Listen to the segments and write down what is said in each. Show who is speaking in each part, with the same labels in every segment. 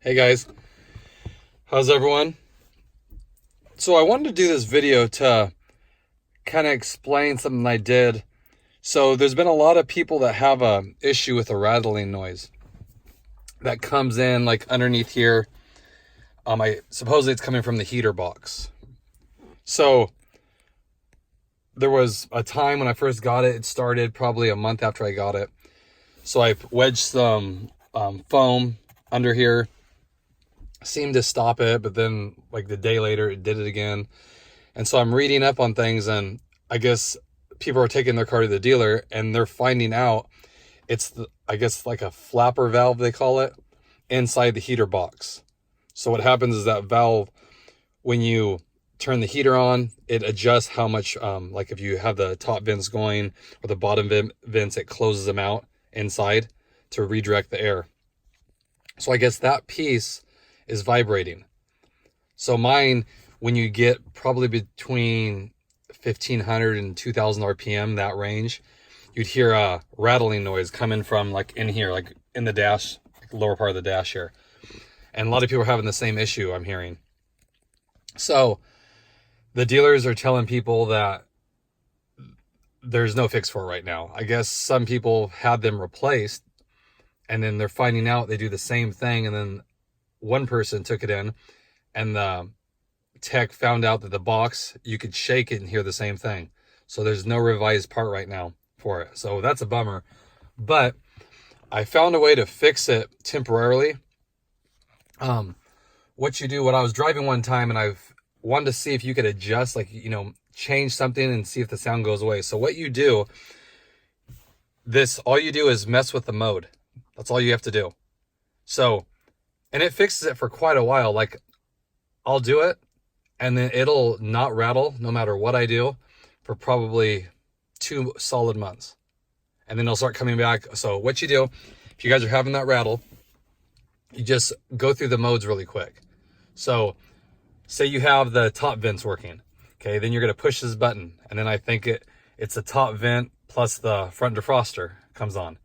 Speaker 1: Hey guys, how's everyone? So I wanted to do this video to kind of explain something I did. So there's been a lot of people that have a issue with a rattling noise that comes in like underneath here. Supposedly it's coming from the heater box. So there was a time when I first got it. It started probably a month after I got it. So I wedged some foam under here. Seemed to stop it, but then like the day later it did it again. And so I'm reading up on things, and I guess people are taking their car to the dealer and they're finding out it's I guess like a flapper valve, they call it, inside the heater box. So what happens is that valve, when you turn the heater on, it adjusts how much, like if you have the top vents going or the bottom vents, it closes them out inside to redirect the air. So I guess that piece is vibrating. So mine, when you get probably between 1500 and 2000 RPM, that range, you'd hear a rattling noise coming from like in here, like in the dash, like lower part of the dash here. And a lot of people are having the same issue, I'm hearing. So the dealers are telling people that there's no fix for it right now. I guess some people had them replaced and then they're finding out they do the same thing, and then one person took it in and the tech found out that the box, you could shake it and hear the same thing. So there's no revised part right now for it. So that's a bummer. But I found a way to fix it temporarily. What you do, when I was driving one time and I've wanted to see if you could adjust, like, change something and see if the sound goes away. So what you do, all you do is mess with the mode. That's all you have to do. So, and it fixes it for quite a while. Like, I'll do it and then it'll not rattle no matter what I do for probably 2 solid months. And then it'll start coming back. So what you do, if you guys are having that rattle, you just go through the modes really quick. So say you have the top vents working. Okay, then you're going to push this button. And then I think it's the top vent plus the front defroster comes on.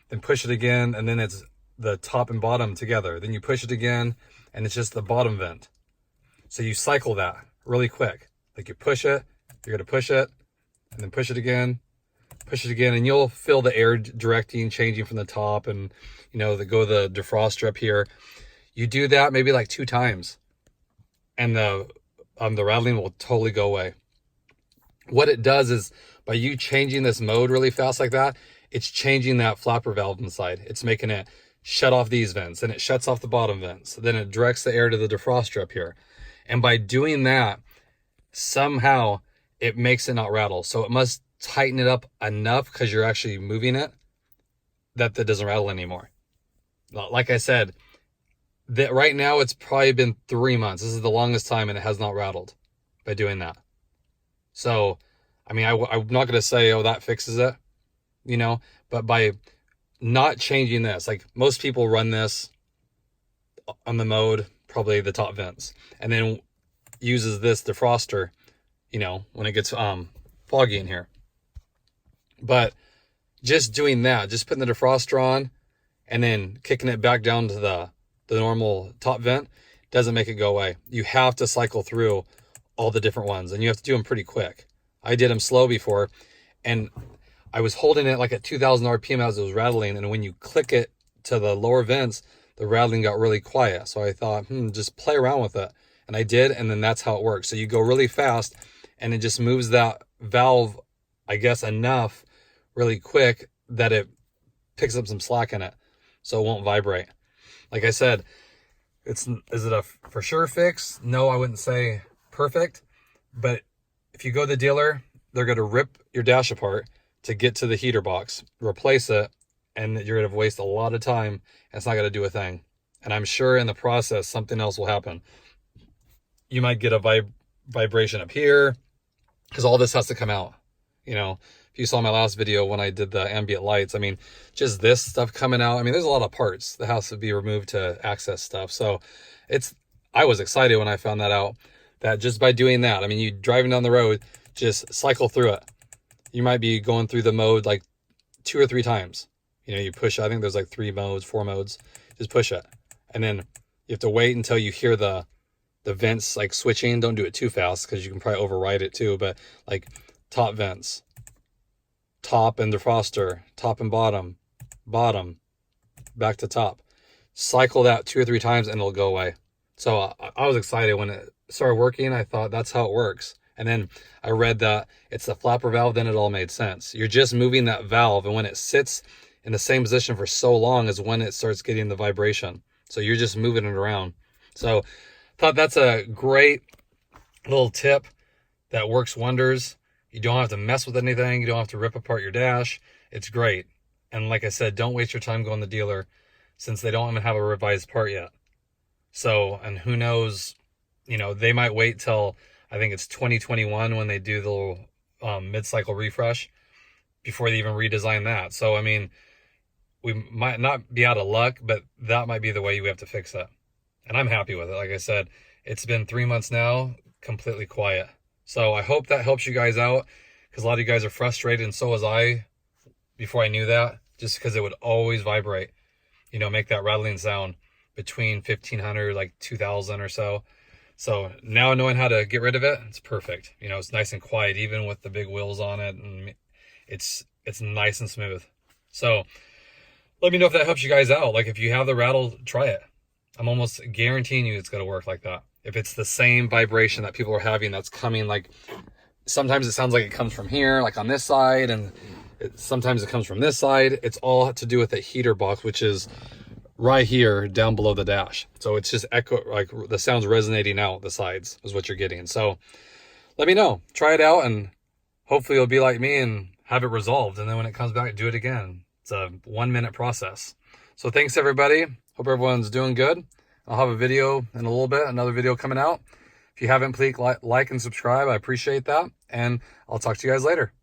Speaker 1: Then push it again, and then it's the top and bottom together. Then you push it again, and it's just the bottom vent. So you cycle that really quick. Like you push it, you're going to push it, and then push it again, and you'll feel the air directing, changing from the top, and the defroster up here. You do that maybe like 2 times, and the rattling will totally go away. What it does is, by you changing this mode really fast like that, it's changing that flapper valve inside. It's making it shut off these vents, and it shuts off the bottom vents. Then it directs the air to the defroster up here. And by doing that, somehow it makes it not rattle. So it must tighten it up enough, because you're actually moving it, that doesn't rattle anymore. Like I said, that right now it's probably been 3 months. This is the longest time, and it has not rattled by doing that. So, I mean, I'm not going to say, oh, that fixes it, but by not changing this, like most people run this on the mode, probably the top vents, and then uses this defroster, when it gets foggy in here. But just doing that, just putting the defroster on and then kicking it back down to the normal top vent, doesn't make it go away. You have to cycle through all the different ones, and you have to do them pretty quick. I did them slow before, and I was holding it like at 2000 RPM as it was rattling, and when you click it to the lower vents, the rattling got really quiet. So I thought, just play around with it. And I did, and then that's how it works. So you go really fast, and it just moves that valve, I guess, enough really quick that it picks up some slack in it, so it won't vibrate. Like I said, is it a for sure fix? No, I wouldn't say perfect. But if you go to the dealer, they're going to rip your dash apart to get to the heater box, replace it, and you're going to waste a lot of time, and it's not going to do a thing. And I'm sure in the process, something else will happen. You might get a vibration up here, because all this has to come out. If you saw my last video when I did the ambient lights, I mean, just this stuff coming out. I mean, there's a lot of parts that has to be removed to access stuff. So I was excited when I found that out, that just by doing that, I mean, you driving down the road, just cycle through it. You might be going through the mode like 2 or 3 times. You push, I think there's like 3 modes, 4 modes. Just push it. And then You have to wait until you hear the vents like switching. Don't do it too fast because you can probably override it too. But like top vents, top and defroster, top and bottom, bottom, back to top. Cycle that 2 or 3 times and it'll go away. So I was excited when it started working. I thought that's how it works. And then I read that it's the flapper valve, then it all made sense. You're just moving that valve, and when it sits in the same position for so long is when it starts getting the vibration. So you're just moving it around. So I thought that's a great little tip that works wonders. You don't have to mess with anything. You don't have to rip apart your dash. It's great. And like I said, don't waste your time going to the dealer since they don't even have a revised part yet. So, and who knows, you know, they might wait till, I think it's 2021 when they do the little mid-cycle refresh before they even redesign that. So, I mean, we might not be out of luck, but that might be the way we have to fix it. And I'm happy with it. Like I said, it's been 3 months now, completely quiet. So I hope that helps you guys out, because a lot of you guys are frustrated, and so was I before I knew that, just because it would always vibrate, you know, make that rattling sound between 1500, like 2000 or so. So now knowing how to get rid of it, it's perfect. You know, it's nice and quiet, even with the big wheels on it, and it's nice and smooth. So let me know if that helps you guys out. Like if you have the rattle, try it. I'm almost guaranteeing you it's going to work like that. If it's the same vibration that people are having that's coming, like sometimes it sounds like it comes from here, like on this side, and sometimes it comes from this side. It's all to do with the heater box, which is right here down below the dash. So it's just echo, like the sound's resonating out the sides is what you're getting. So let me know, try it out, and hopefully you'll be like me and have it resolved. And then when it comes back, do it again. It's a 1-minute process. So thanks everybody. Hope everyone's doing good. I'll have a video in a little bit, another video coming out. If you haven't, please like and subscribe. I appreciate that. And I'll talk to you guys later.